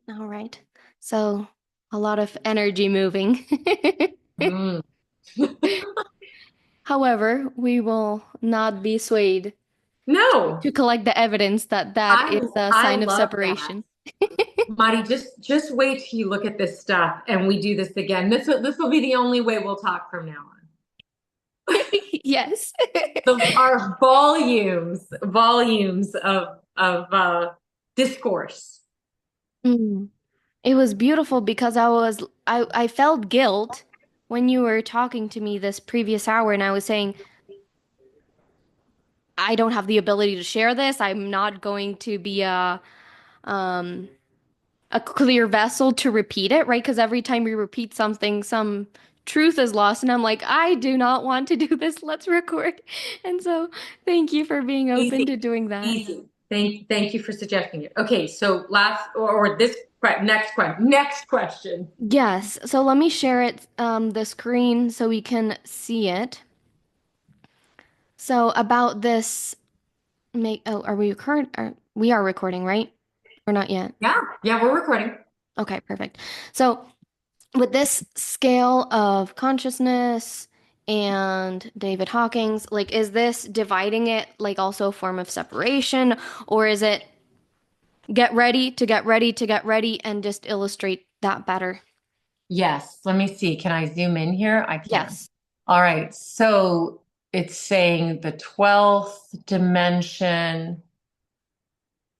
All right. So a lot of energy moving. Mm. However, we will not be swayed No, to collect the evidence that that I is a I sign of love that. separation. Marty, just wait till you look at this stuff and we do this again. This will be the only way we'll talk from now on. Yes. Our volumes of discourse. Mm. It was beautiful because I felt guilt when you were talking to me this previous hour and I was saying I don't have the ability to share this. I'm not going to be um a clear vessel to repeat it, right? Because every time we repeat something, some truth is lost. And I'm like, I do not want to do this. Let's record. And so thank you for being open Easy, to doing that. easy. Thank you for suggesting it. Okay, so last or this next question. Yes. So let me share it, the screen so we can see it. So about this are we we are recording, right? Or not yet? Yeah, yeah, we're recording. Okay, perfect. So with this scale of consciousness and David Hawking's, like, is this dividing it like also a form of separation, or is it get ready to get ready to get ready and just illustrate that better? Yes, let me see. Can I zoom in here? I can. Yes. All right, so it's saying the 12th dimension.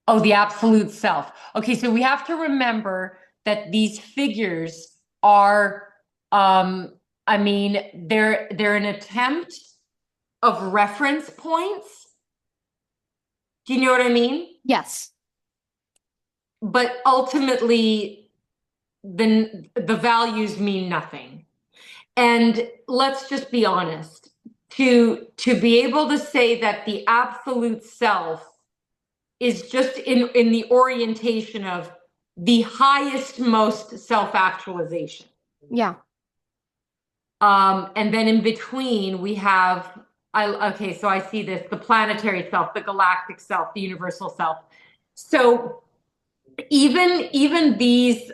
Oh, the absolute self. Okay, so we have to remember that these figures are, um, I mean, they're an attempt of reference points. Do you know what I mean? Yes. But ultimately, the values mean nothing. And let's just be honest. To be able to say that the absolute self is just in the orientation of the highest, most self actualization. Yeah. And then in between, we have, okay, so I see this the planetary self, the galactic self, the universal self. So even these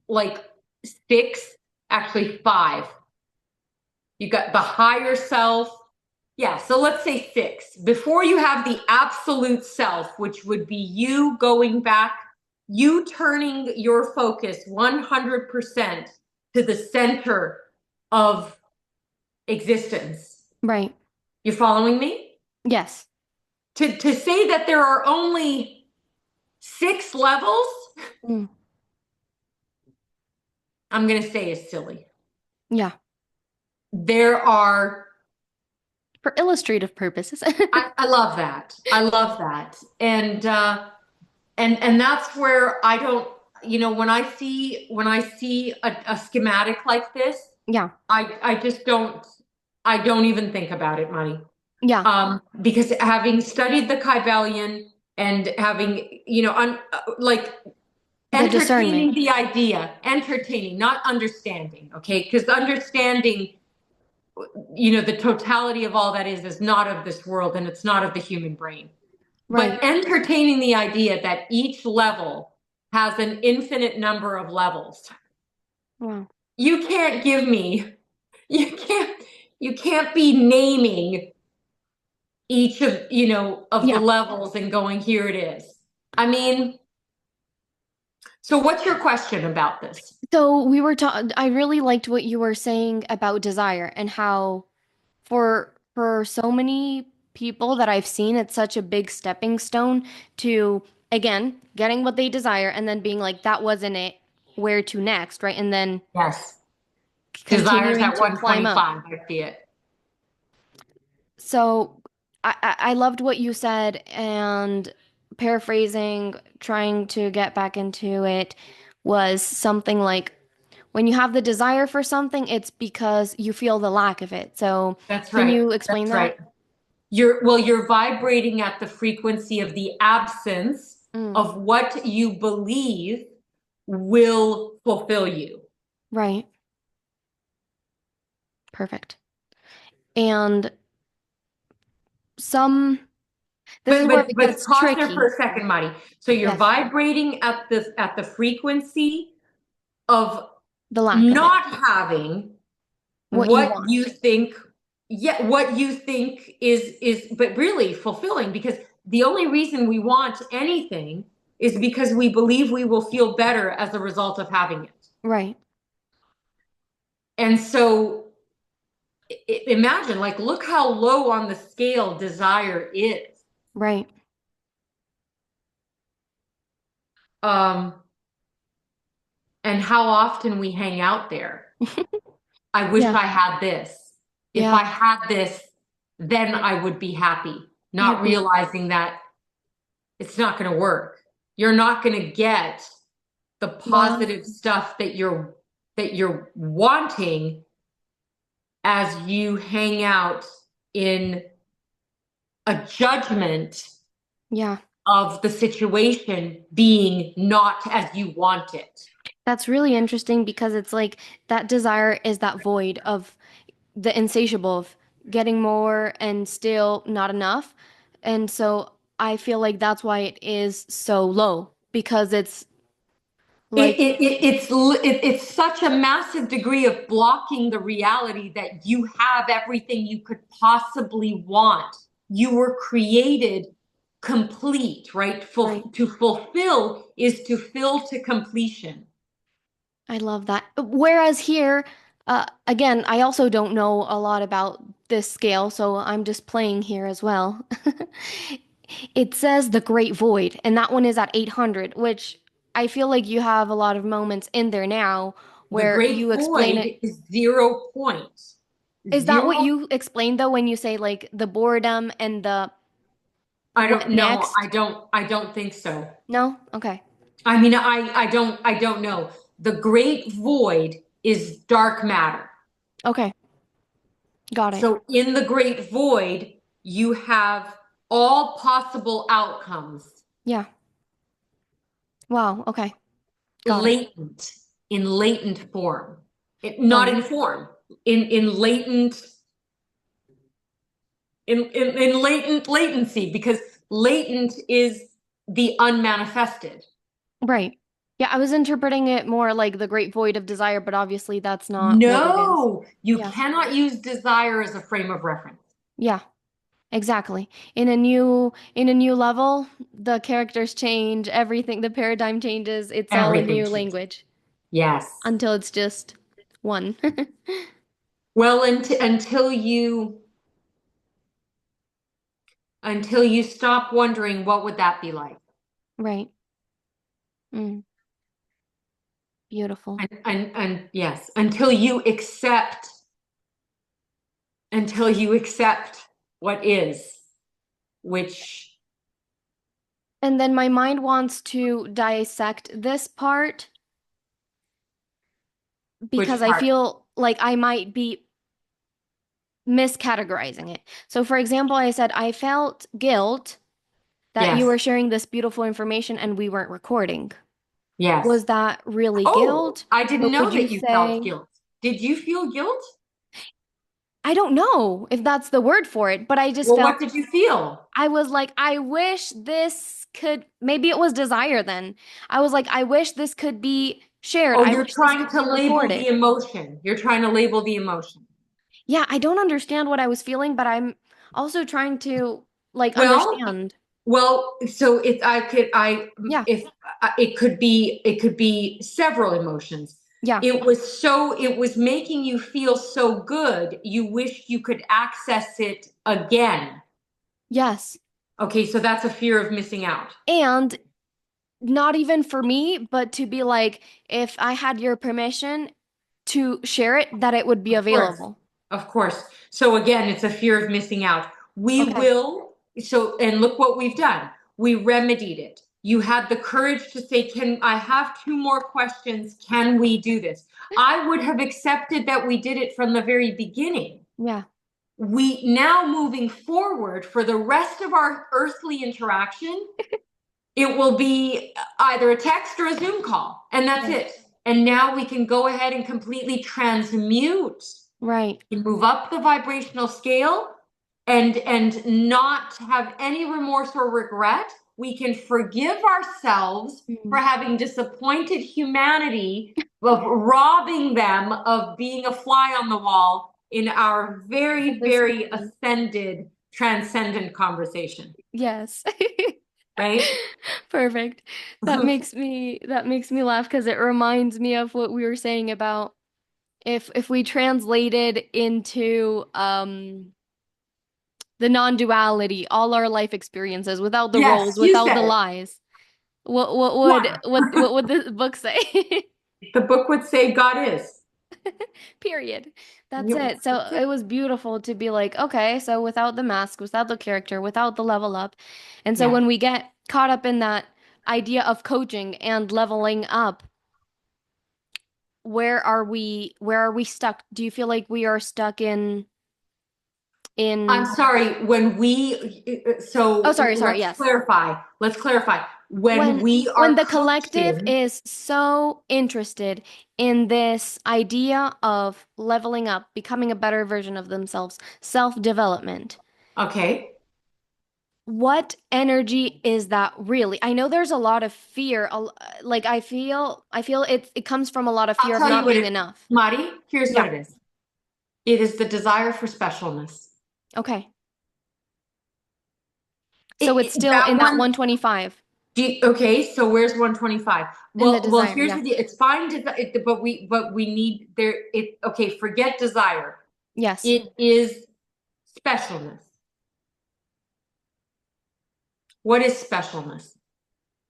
like six, actually five, you got the higher self. Yeah, so let's say six. Before you have the absolute self, which would be you going back, you turning your focus 100% to the center of existence. Right. You following me? Yes. To say that there are only six levels, Mm. I'm going to say is silly. Yeah. There are, For illustrative purposes. I love that. I love that. And that's where I don't, when I see a schematic like this, Yeah. I just don't even think about it, Money. Yeah. Because having studied the Kybalion and having, like The discernment. entertaining the idea, entertaining, not understanding, okay? Because understanding, the totality of all that is not of this world and it's not of the human brain. But Right. entertaining the idea that each level has an infinite number of levels. Wow. You can't give me, you can't, you can't be naming each of the Yeah. levels and going, here it is. I mean, so what's your question about this? So we were talking, I really liked what you were saying about desire and how for so many people that I've seen, it's such a big stepping stone to, again, getting what they desire and then being like, that wasn't it. Where to next, right? And then Yes. Desires continuing at to climb up. 125. I see it. So I loved what you said, and paraphrasing, trying to get back into it was something like when you have the desire for something, it's because you feel the lack of it. So That's can right. you explain That's that? right. You're vibrating at the frequency of the absence Mm, of what you believe will fulfill you. right. Perfect. And some. This is where it But gets pause there for tricky. a second, Marty. So you're Yes, vibrating at the frequency of the lack of it. not having What you what you want. think, yeah, what you think is but really fulfilling, because the only reason we want anything is because we believe we will feel better as a result of having it. Right, And so imagine, like, look how low on the scale desire is. right. Um, and how often we hang out there. I wish Yeah, I had this. If yeah. I had this, then I would be happy, not I'd be, realizing that it's not going to work. You're not going to get the well, positive stuff that you're wanting as you hang out in a judgment yeah. of the situation being not as you want it. That's really interesting because it's like that desire is that void of the insatiable of getting more and still not enough. And so I feel like that's why it is so low because it's like, It's such a massive degree of blocking the reality that you have everything you could possibly want. You were created complete, right? right. To fulfill is to fill to completion. I love that. Whereas here, again, I also don't know a lot about this scale, so I'm just playing here as well. It says the Great Void, and that one is at 800, which I feel like you have a lot of moments in there now The where great you explain it. void is 0 point. Is that what Zero. you explained though when you say like the boredom and the I what don't know. next? I don't think so. No? Okay. I mean, I don't know. The great void is dark matter. Okay. Got it. So in the great void, you have all possible outcomes Yeah. Wow. Okay. Got it. latent, in latent form. Not Oh, in form, in latent, in latent latency, because latent is the unmanifested. right. Yeah, I was interpreting it more like the great void of desire, but obviously that's not what it is. No, you Yeah. cannot use desire as a frame of reference. Yeah, exactly. In a new level, the characters change, everything, the paradigm changes. It's all a Everything new changes. language Yes. until it's just one. Well, until you stop wondering what would that be like. Right. Mm, beautiful. And yes, until you accept what is, which And then my mind wants to dissect this part because which I part? feel like I might be miscategorizing it. So, for example, I said I felt guilt that you Yes, were sharing this beautiful information and we weren't recording. yes. Was that really Oh, guilt? I Or didn't know would you that you felt say, guilt. Did you feel guilt? I don't know if that's the word for it, but I just Well, felt, what did you feel? I was like, I wish this could, maybe it was desire then. I was like, I wish this could be shared. Oh, I you're wish this trying could to be label the recorded. emotion. You're trying to label the emotion. Yeah, I don't understand what I was feeling, but I'm also trying to like Well, understand. so if I could, I Yeah, if it could be several emotions. yeah, It was making you feel so good. You wished you could access it again. yes. Okay, so that's a fear of missing out. And not even for me, but to be like, if I had your permission to share it, that it would be Of course. available. Of course. So again, it's a fear of missing out. We Okay. will, so, and look what we've done. We remedied it. You had the courage to say, can I have two more questions? Can we do this? I would have accepted that we did it from the very beginning. Yeah. We now moving forward for the rest of our earthly interaction, it will be either a text or a Zoom call, and that's Right. it. And now we can go ahead and completely transmute Right. and move up the vibrational scale and not have any remorse or regret. We can forgive ourselves for Mm. having disappointed humanity, of robbing them of being a fly on the wall in our At very, this very moment. ascended, transcendent conversation, Yes. right? Perfect. That makes me laugh because it reminds me of what we were saying about if we translated into the non-duality, all our life experiences without the roles, Yes, you without the said it. lies. What would the book say? The book would say God is. Period. That's Yep, it. So that's it. it was beautiful to be like, okay, so without the mask, without the character, without the level up. And so Yeah. when we get caught up in that idea of coaching and leveling up, where are we stuck? Do you feel like we are stuck I'm in sorry, when we, Oh, so sorry, sorry, let's yes. clarify. Let's clarify. When when we when are the collective coaching, is so interested in this idea of leveling up, becoming a better version of themselves, self-development, okay, what energy is that really? I know there's a lot of fear, like I feel it comes from a lot of I'll fear of tell you not what being it, enough. Mari, here's what Yeah. it is. It is the desire for specialness. Okay. So it's still That in that one, 125 okay, so where's 125? in the Well, desire. here's Yeah. the deal. It's fine, but we need there, okay, forget desire. Yes. It is specialness. What is specialness?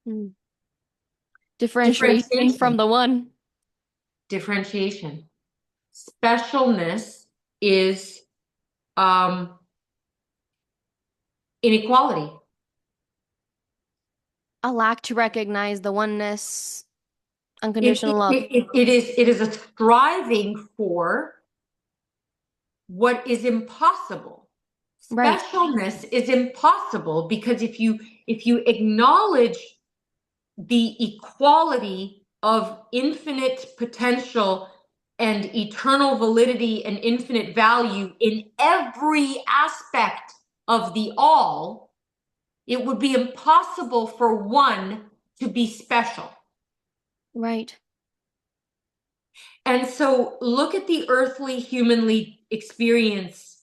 Mm. Differentiation from Differentiation. the one. Differentiation. Specialness is um, inequality. A lack to recognize the oneness, It, unconditional it, love. it, it is a striving for what is impossible. Right. Specialness is impossible because if you acknowledge the equality of infinite potential and eternal validity and infinite value in every aspect of the all, it would be impossible for one to be special. Right. And so look at the earthly humanly experience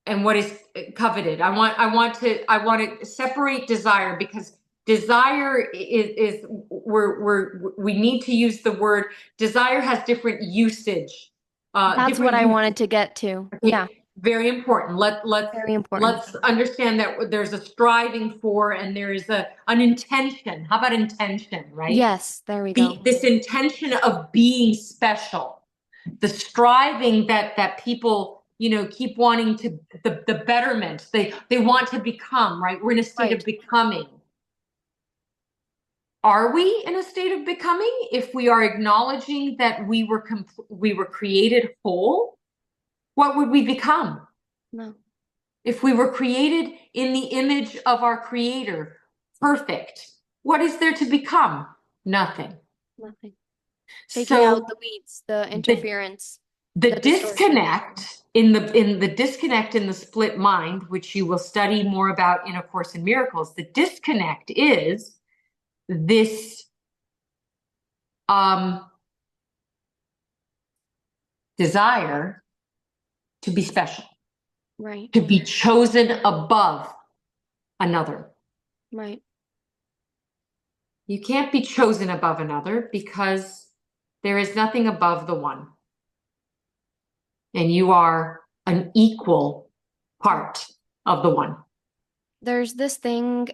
and what is coveted. I want to separate desire, because desire is we need to use the word. Desire has different usage, That's what different I uses. wanted to get to. Yeah. Okay, very important. Very important. Let's understand that there's a striving for, and there is an intention. How about intention, right? Yes. There we go. This intention of being special, the striving that people keep wanting to, the betterment they want to become, right? We're in a state of Right. becoming. Are we in a state of becoming if we are acknowledging that we were created whole? What would we become No. if we were created in the image of our creator, perfect? What is there to become? Nothing. Nothing. Taking out So the weeds, the the interference, the the distortion. disconnect in the split mind, which you will study more about in A Course in Miracles, the disconnect is this um, desire to be special, Right. to be chosen above another. Right. You can't be chosen above another because there is nothing above the one, and you are an equal part of the one. There's this thing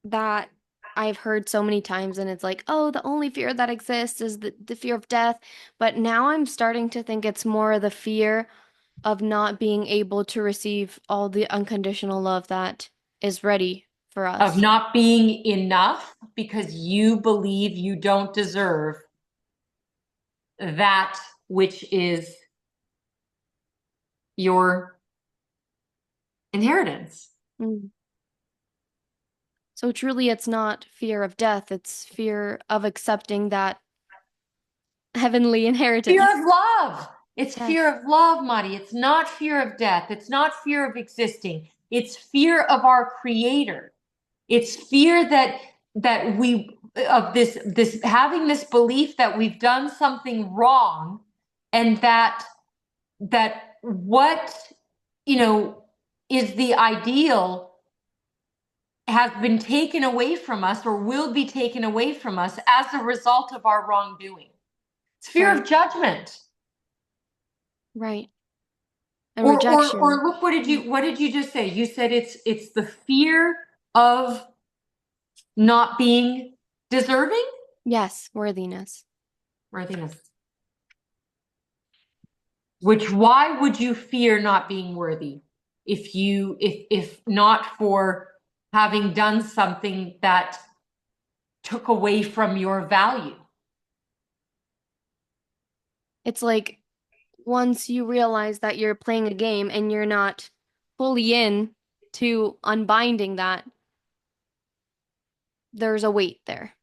that I've heard so many times, and it's like, oh, the only fear that exists is the fear of death. But now I'm starting to think it's more the fear of not being able to receive all the unconditional love that is ready for Of us. not being enough because you believe you don't deserve that which is your inheritance. Mm. So truly, it's not fear of death, it's fear of accepting that heavenly Fear inheritance. of love. It's fear Yes. of love, Madi. It's not fear of death. It's not fear of existing. It's fear of our creator. It's fear that we of this having this belief that we've done something wrong and that what is the ideal has been taken away from us or will be taken away from us as a result of our wrongdoing. It's fear Right. of judgment. Right. And Or rejection. look, what did you just say? You said it's the fear of not being deserving? Yes, worthiness. Worthiness. Which why would you fear not being worthy if not for having done something that took away from your value? It's like once you realize that you're playing a game and you're not fully in to unbinding that, there's a weight there.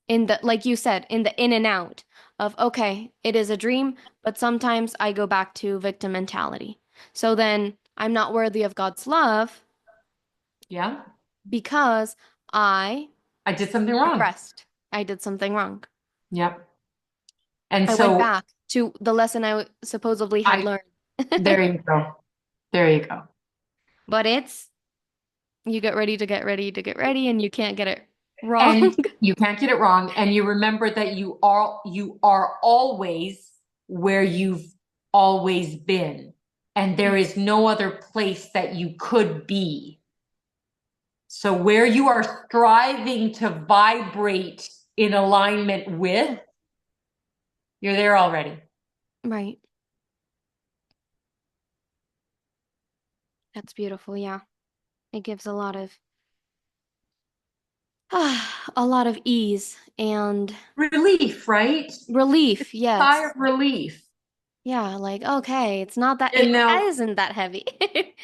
In the, like you said, in the in and out of, okay, it is a dream, but sometimes I go back to victim mentality. So then I'm not worthy of God's love Yeah. because I I did something wrong. regressed. I did something wrong. Yep. And I went so back to the lesson I supposedly had I learned. there you go. There you go. But it's you get ready to get ready to get ready, and you can't get it wrong. And you can't get it wrong. And you remember that you are always where you've always been. And there is no other place that you could be. So where you are striving to vibrate in alignment with, you're there already. Right. That's beautiful. Yeah. It gives a lot of ease and Relief, right? relief. Sigh Yes. of relief. Yeah, like okay, it's not that And it now, isn't that heavy.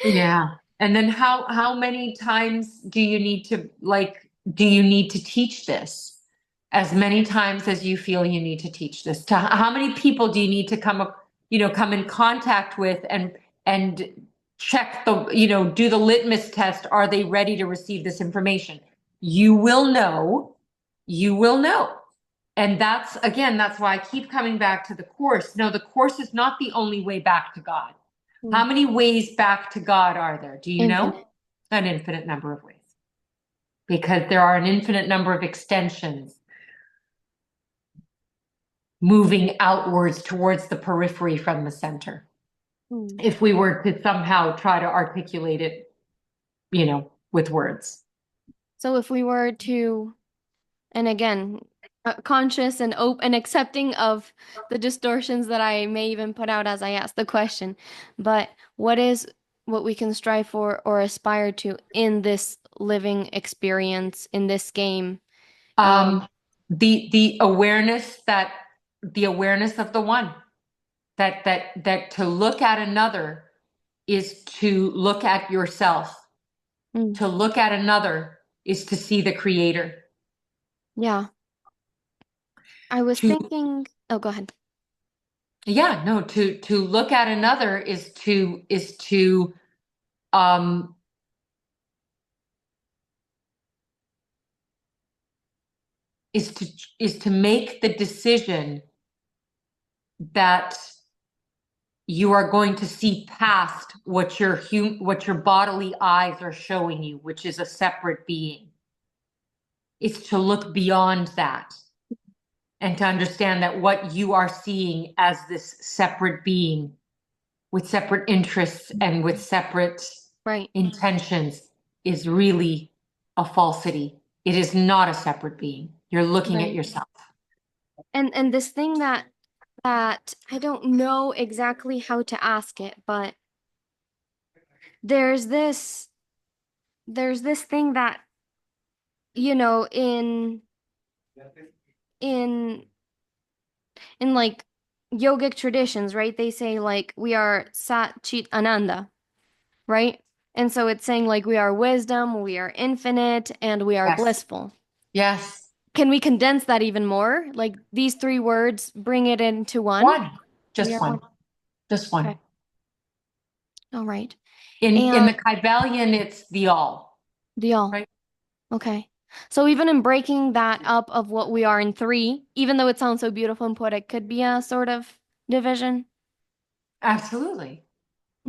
yeah. And then how many times do you need to teach this? As many times as you feel you need to teach this. To how many people do you need to come in contact with and check do the litmus test. Are they ready to receive this information? You will know. You will know. And that's why I keep coming back to the course. No, the course is not the only way back to God. How Hmm. many ways back to God are there? Do you know? Infinite. An infinite number of ways. Because there are an infinite number of extensions moving outwards towards the periphery from the center. Hmm. If we were to somehow try to articulate it, with words. So if we were to, and again, conscious and open and accepting of the distortions that I may even put out as I ask the question, but what is what we can strive for or aspire to in this living experience, in this game? Um, Um, the awareness of the one, that to look at another is to look at yourself. mm, To look at another is to see the creator. yeah, I was To thinking, oh, go ahead. Yeah, no, to look at another um is to is to make the decision that you are going to see past what your bodily eyes are showing you, which is a separate being. It's to look beyond that and to understand that what you are seeing as this separate being with separate interests and with separate Right, intentions is really a falsity. It is not a separate being. You're looking at right. yourself. And this thing that I don't know exactly how to ask it, but there's this there's this thing that, in in like yogic traditions, right? They say like we are Sat Chit Ananda, right? And so it's saying like we are wisdom, we are infinite, and we are Yes. blissful. Yes. Can we condense that even more? Like these three words, bring it into one? One. We Just are one. one. Just one. Okay. All right. In And the Kybalion, it's the all, the all. right? Okay. So even in breaking that up of what we are in three, even though it sounds so beautiful and poetic, could be a sort of division. Absolutely.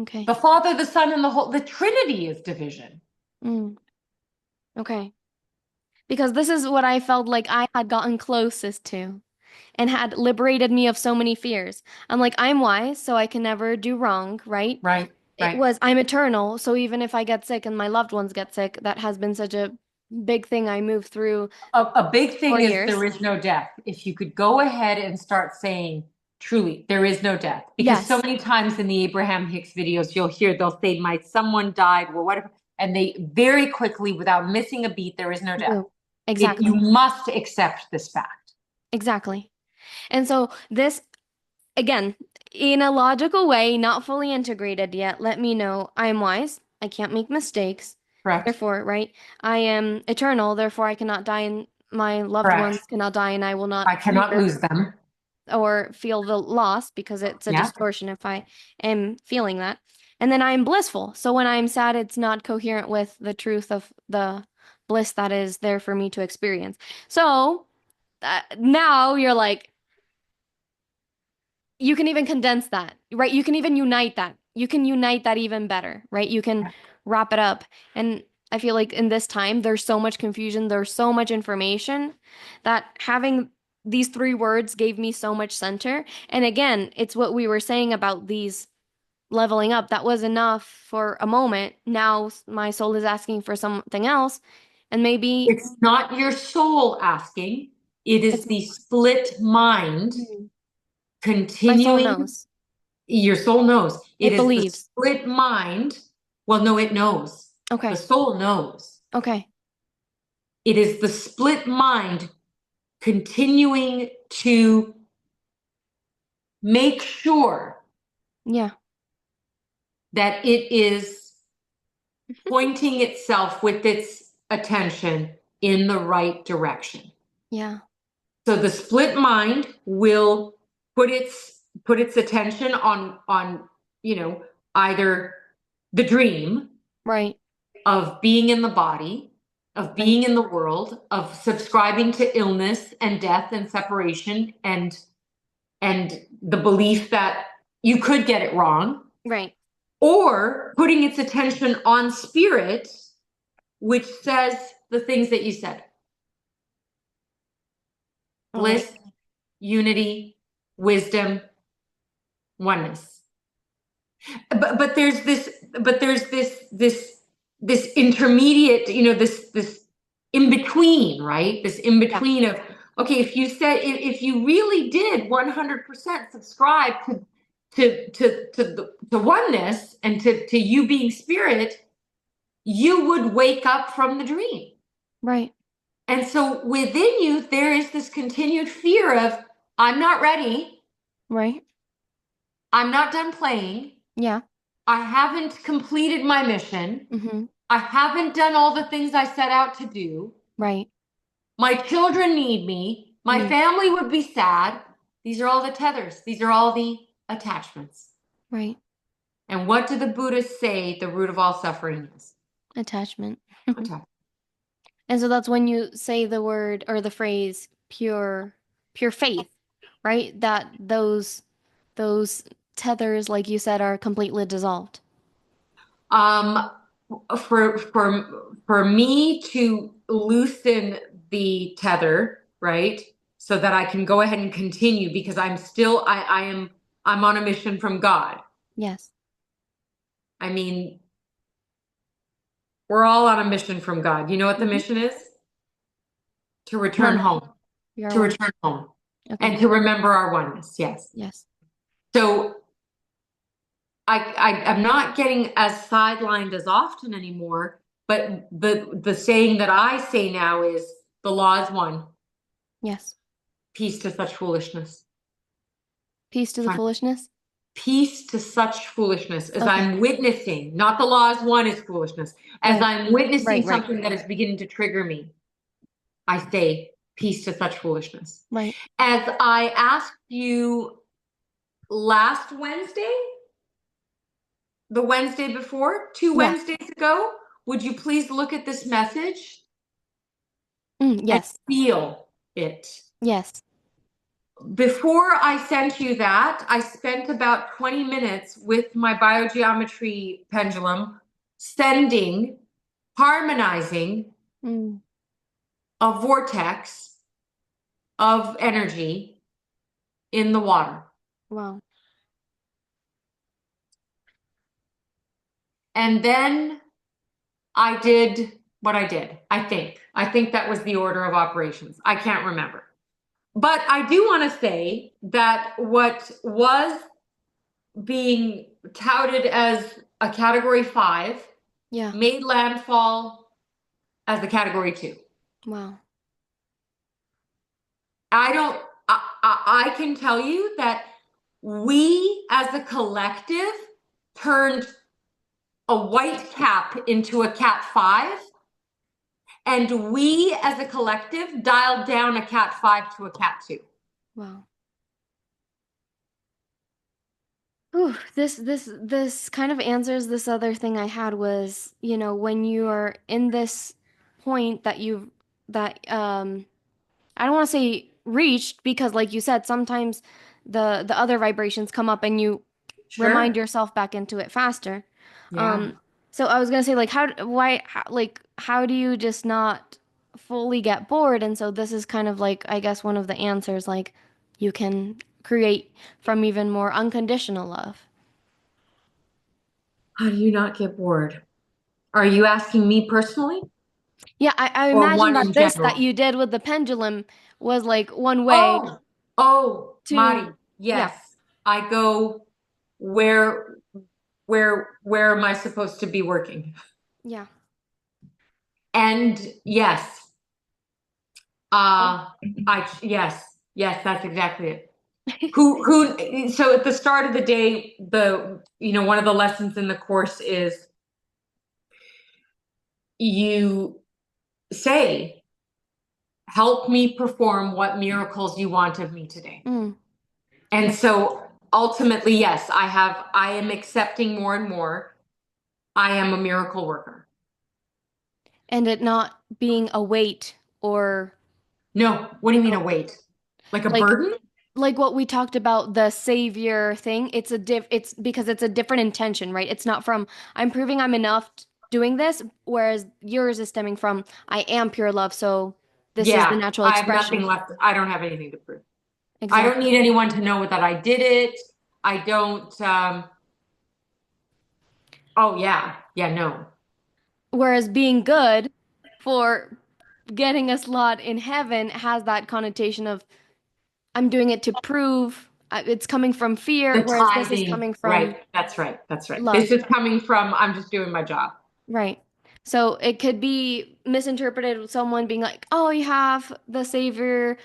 Okay. The Father, the Son, and the Trinity is division. Mm. Okay. Because this is what I felt like I had gotten closest to and had liberated me of so many fears. I'm like, I'm wise, so I can never do wrong, right? Right, It right. was, I'm eternal, so even if I get sick and my loved ones get sick, that has been such a big thing I moved through A big for thing is there years. is no death. If you could go ahead and start saying, truly, there is no death. Because so Yes, many times in the Abraham Hicks videos, you'll hear they'll say, my someone died, or whatever. And they very quickly, without missing a beat, there is no death. boom. You Exactly. must accept this fact. Exactly. And so this, again, in a logical way, not fully integrated yet, let me know I am wise. I can't make mistakes. Correct? Therefore, right? I am eternal. Therefore, I cannot die and my loved Correct. ones cannot die and I will not I cannot fear lose them. or feel the loss because it's a Yeah. distortion if I am feeling that. And then I am blissful. So when I'm sad, it's not coherent with the truth of the bliss that is there for me to experience. So now you're like, you can even condense that, right? You can even unite that. You can unite that even better, right? You can wrap it up. And I feel like in this time, there's so much confusion, there's so much information that having these three words gave me so much center. And again, it's what we were saying about these leveling up. That was enough for a moment. Now my soul is asking for something else. And maybe It's not your soul asking, it is it's the split mind Mhm. My soul continuing. knows. Your soul knows. It It is the believes. split mind. Well, no, it knows. The Okay. soul knows. Okay. It is the split mind continuing to make sure Yeah. that it is pointing itself with its attention in the right direction. Yeah. So the split mind will put its attention on either the dream Right. of being in the body, of Right. being in the world, of subscribing to illness and death and separation and the belief that you could get it wrong, Right. or putting its attention on spirit, which says the things that you said: All right. bliss, unity, wisdom, oneness. But there's this intermediate, this in between, right? This in Yeah. between of, okay, if you really did 100% subscribe to oneness and to you being spirit, you would wake up from the dream. Right. And so within you there is this continued fear of, I'm not ready, Right. I'm not done playing, Yeah. I haven't completed my mission. Mm-hmm. I haven't done all the things I set out to do. Right. My children need me. My Mm. family would be sad. These are all the tethers. These are all the attachments. Right. And what do the Buddhists say the root of all suffering is? Attachment. Attachment. And so that's when you say the word or the phrase pure faith, right? That those tethers, like you said, are completely dissolved. Um, for me to loosen the tether, right? So that I can go ahead and continue, because I'm on a mission from God. Yes. I mean, we're all on a mission from God. You know what the Mm-hmm. mission is? To return One. home. We are To one. return home. Okay. And to remember our oneness. Yes. Yes. So I'm not getting as sidelined as often anymore, but the saying that I say now is, the law is one. Yes. Peace to such foolishness. Peace to the Fine. foolishness. Peace to such foolishness, as Okay. I'm witnessing, not the law is one is foolishness, as Right. I'm witnessing Right. Right. something that is beginning to trigger me, I say peace to such foolishness. Right. As I asked you last Wednesday, the Wednesday before, two Yeah. Wednesdays ago. Would you please look at this message and Yes. feel it? Yes. Before I sent you that, I spent about 20 minutes with my biogeometry pendulum sending, harmonizing Mm, a vortex of energy in the water. wow. And then I did what I did, I think. I think that was the order of operations. I can't remember. But I do want to say that what was being touted as a category 5 Yeah. made landfall as a category 2. Wow. I don't, I can tell you that we as a collective turned a white cap into a cat 5, and we as a collective dialed down a cat 5 to a cat 2. Wow. Ooh, this kind of answers this other thing I had was, when you are in this point that I don't want to say reached because like you said, sometimes the other vibrations come up and you remind Sure. yourself back into it faster. Yeah. Um, so I was gonna say like how do you just not fully get bored? And so this is kind of like I guess one of the answers like you can create from even more unconditional love. How do you not get bored? Are you asking me personally Yeah, I or imagine one that in this that general? you did with the pendulum was like one way Oh, oh, to Mari, yeah, yes. I go where where am I supposed to be working? yeah. And yes, And yes, that's exactly it. So at the start of the day, one of the lessons in the course is you say, help me perform what miracles you want of me today. mm, And yeah. so ultimately, yes, I am accepting more and more. I am a miracle worker. And it not being a weight or No, what do you mean a weight? Like a like burden? what we talked about the savior thing. It's because it's a different intention, right? It's not from I'm proving I'm enough doing this, whereas yours is stemming from I am pure love, so this is the Yeah, natural I have nothing expression. left. I don't have anything to prove. I don't Exactly. need anyone to know that I did it. I don't, oh yeah, yeah, no. Whereas being good for getting a slot in heaven has that connotation of I'm doing it to prove it's coming from fear, The whereas this is tithing, coming from right. That's right. That's right. This love. is coming from, I'm just doing my job. Right. So it could be misinterpreted with someone being like, oh, you have the savior,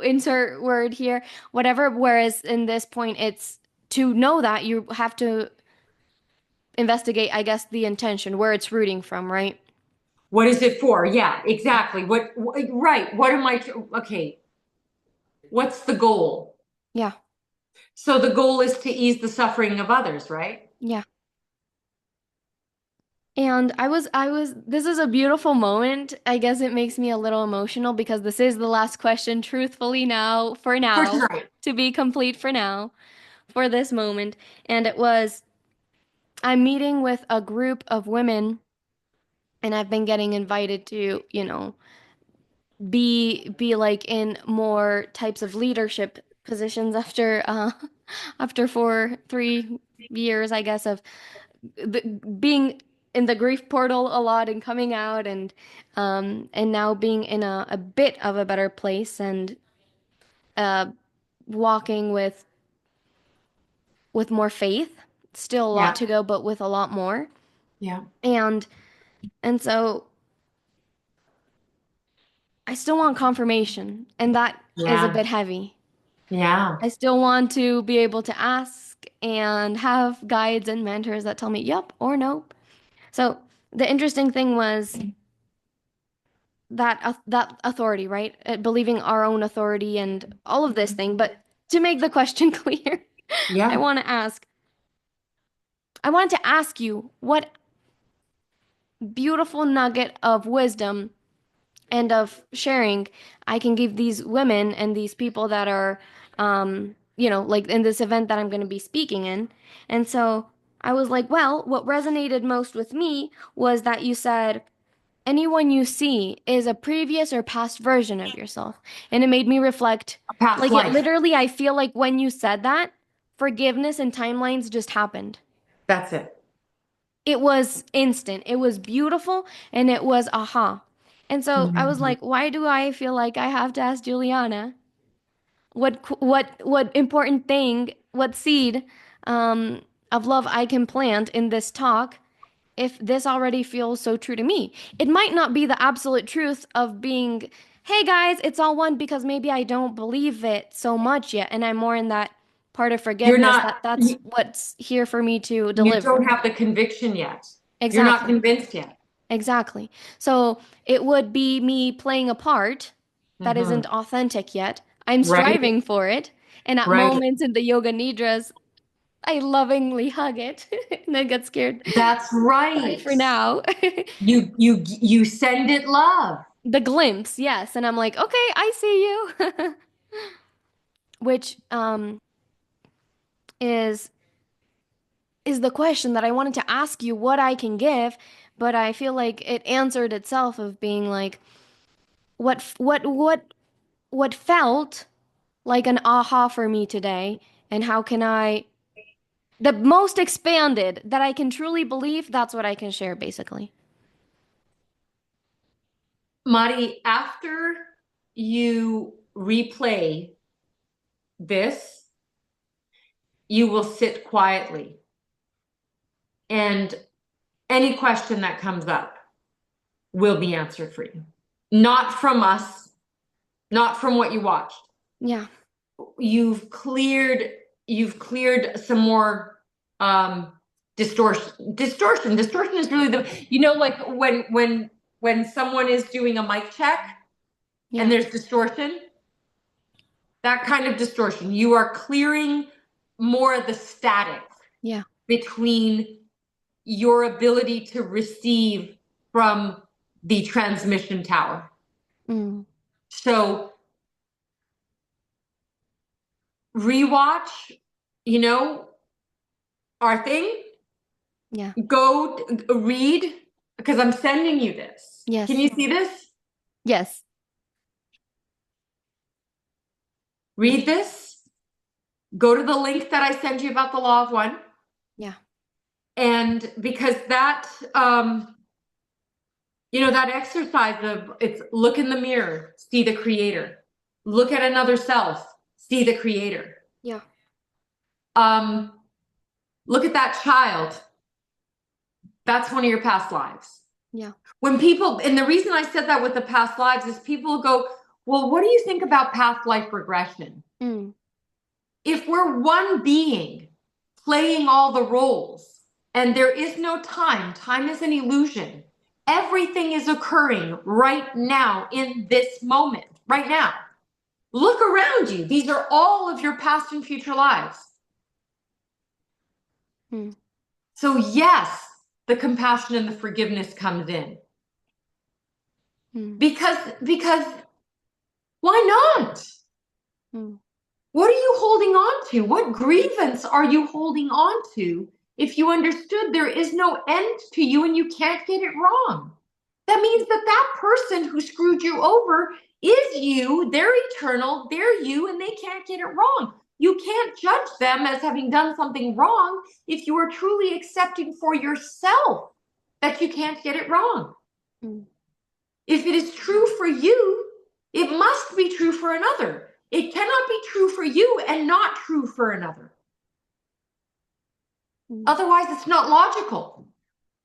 insert word here, whatever. Whereas in this point, it's to know that you have to investigate, I guess, the intention, where it's rooting from, right? What is it for? Yeah, exactly. Right. What am I, okay. What's the goal? Yeah. So the goal is to ease the suffering of others, right? Yeah. And this is a beautiful moment. I guess it makes me a little emotional because this is the last question, truthfully for For now, tonight. to be complete for now, for this moment. And it was, I'm meeting with a group of women and I've been getting invited to, be like in more types of leadership positions after after 3 years, I guess, of being in the grief portal a lot and coming out and now being in a bit of a better place and uh walking with more faith. Still a lot Yeah. to go, but with a lot more. Yeah. And so I still want confirmation, and that is a Yeah. bit heavy. Yeah. I still want to be able to ask and have guides and mentors that tell me yep or nope. So the interesting thing was that authority, right? Believing our own authority and all of this thing, but to make the question clear, I Yeah. want to ask, I wanted to ask you what beautiful nugget of wisdom and of sharing I can give these women and these people that are, like in this event that I'm going to be speaking in. And so I was like, well, what resonated most with me was that you said, anyone you see is a previous or past version of yourself. And it made me reflect. A past Like, it life. literally, I feel like when you said that, forgiveness and timelines just happened. That's it. It was instant. It was beautiful and it was aha. And so I was Mhm. like, why do I feel like I have to ask Juliana what important thing, what seed of love I can plant in this talk if this already feels so true to me? It might not be the absolute truth of being, hey guys, it's all one, because maybe I don't believe it so much yet and I'm more in that part of You're forgiveness not, that that's what's here for me to you don't deliver. have the conviction yet. You're not Exactly. convinced yet. Exactly. So it would be me playing a part that Hmm. isn't authentic yet. I'm Right? striving for it. And at Right. moments in the yoga nidras, I lovingly hug it and then get scared. That's Bye right. for now. You send it love. The glimpse, yes. And I'm like, okay, I see you. Which is is the question that I wanted to ask you what I can give, but I feel like it answered itself of being like what felt like an aha for me today, and how can I, the most expanded that I can truly believe, that's what I can share basically. Mari, after you replay this, you will sit quietly and any question that comes up will be answered for you. Not from us, not from what you watched. Yeah. You've cleared some more distortion is really the, like when someone is doing a mic check and Yeah. there's distortion, that kind of distortion, you are clearing more of the static Yeah. between your ability to receive from the transmission tower. Mm. So rewatch, you know, our thing, Yeah. go read, because I'm sending you this. Can Yes. you see this? Yes. Read this. Go to the link that I send you about the law of one. Yeah. And because that, that exercise of, it's look in the mirror, see the creator. Look at another self, see the creator. Yeah. Um, Look at that child. That's one of your past lives. Yeah. When people, and the reason I said that with the past lives is people go, well, what do you think about past life regression? Mm. If we're one being playing all the roles and there is no time, time is an illusion. Everything is occurring right now in this moment, right now. Look around you. These are all of your past and future lives. Mm. So yes, the compassion and the forgiveness comes in. Mm. Because why not? Mm. What are you holding on to? What grievance are you holding on to if you understood there is no end to you and you can't get it wrong? That means that that person who screwed you over is you, they're eternal, they're you, and they can't get it wrong. You can't judge them as having done something wrong if you are truly accepting for yourself that you can't get it wrong. Mm. If it is true for you, it must be true for another. It cannot be true for you and not true for another. Mm. Otherwise, it's not logical.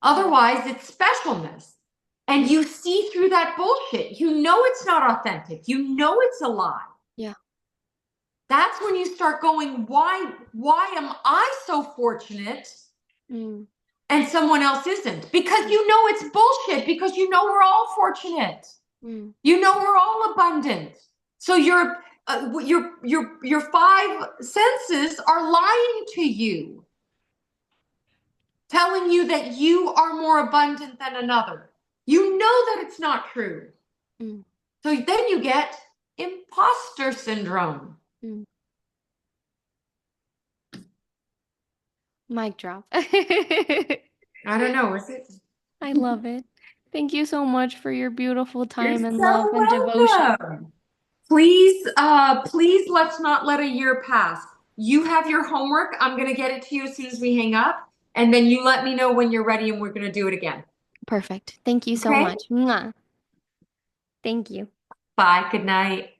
Otherwise, it's specialness. And you see through that bullshit. You know it's not authentic. You know it's a lie. Yeah. That's when you start going, why am I so fortunate Mm. and someone else isn't? Because you know it's bullshit, because you know we're all fortunate. Mm. You know we're all abundant. So your five senses are lying to you, telling you that you are more abundant than another. You know that it's not true. Mm, So then you get imposter syndrome. mm. Mic drop. I I don't know, is it? love it. Thank you so much for your beautiful You're time and love so and devotion. welcome. Please let's not let a year pass. You have your homework. I'm gonna get it to you as soon as we hang up, and then you let me know when you're ready and we're gonna do it again. Perfect. Thank you so Okay? much. Mwah. Thank you. Bye. Good night.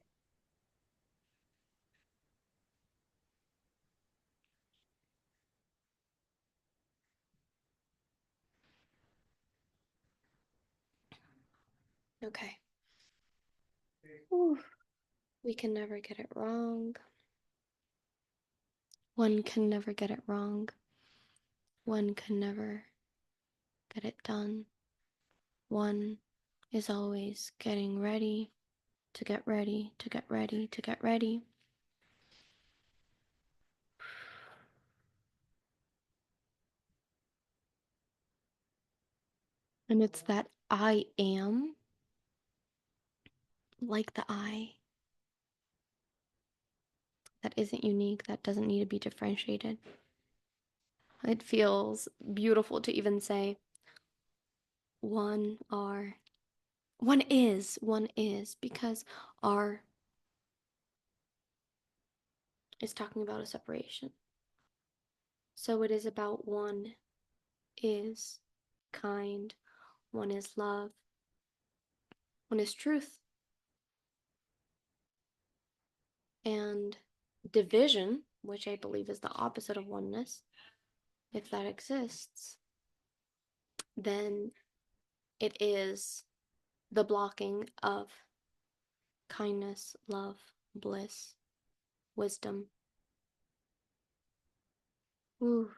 Okay. Whew. We can never get it wrong. One can never get it wrong. One can never get it done. One is always getting ready to get ready to get ready to get ready. And it's that I am, like the I, that isn't unique, that doesn't need to be differentiated. It feels beautiful to even say, one are, one is, because are is talking about a separation. So it is about one is kind, one is love, one is truth. And division, which I believe is the opposite of oneness, if that exists, then it is the blocking of kindness, love, bliss, wisdom. Ooh.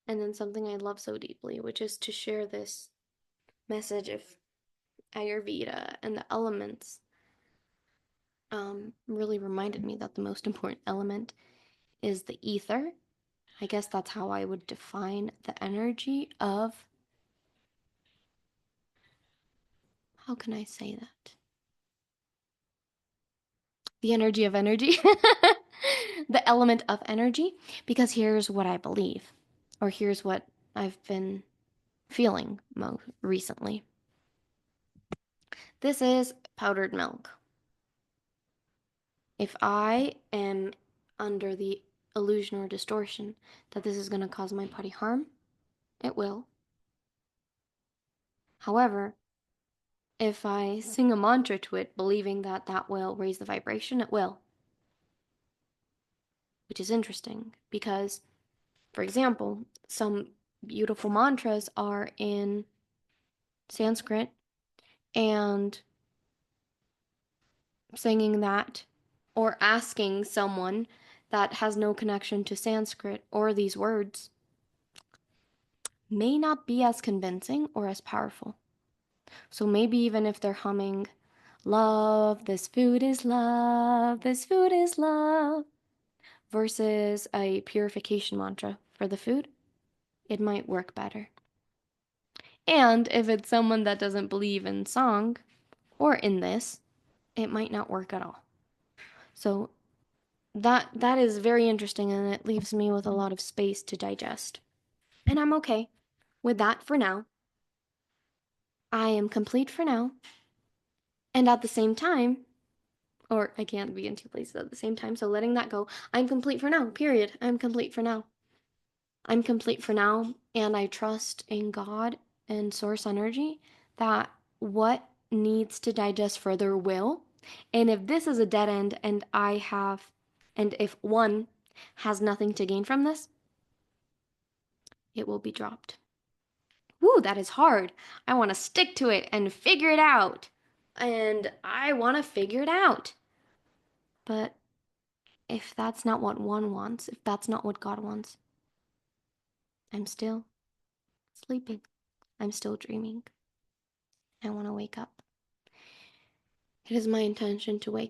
And then something I love so deeply, which is to share this message of Ayurveda and the elements, really reminded me that the most important element is the ether. I guess that's how I would define the energy of, how can I say that? The energy of energy, the element of energy, because here's what I believe, or here's what I've been feeling most recently. This is powdered milk. If I am under the illusion or distortion that this is going to cause my body harm, it will. However, if I sing a mantra to it, believing that that will raise the vibration, it will. Which is interesting because, for example, some beautiful mantras are in Sanskrit, and singing that or asking someone that has no connection to Sanskrit or these words may not be as convincing or as powerful. So maybe even if they're humming, love, this food is love, this food is love, versus a purification mantra for the food, it might work better. And if it's someone that doesn't believe in song or in this, it might not work at all. So that is very interesting, and it leaves me with a lot of space to digest. And I'm okay with that for now. I am complete for now. And at the same time, or I can't be in two places at the same time, so letting that go, I'm complete for now, period. I'm complete for now. I'm complete for now, and I trust in God and source energy that what needs to digest further will. And if this is a dead end and if one has nothing to gain from this, it will be dropped. Woo, that is hard. I want to stick to it and figure it out. And I want to figure it out. But if that's not what one wants, if that's not what God wants, I'm still sleeping. I'm still dreaming. I want to wake up. It is my intention to wake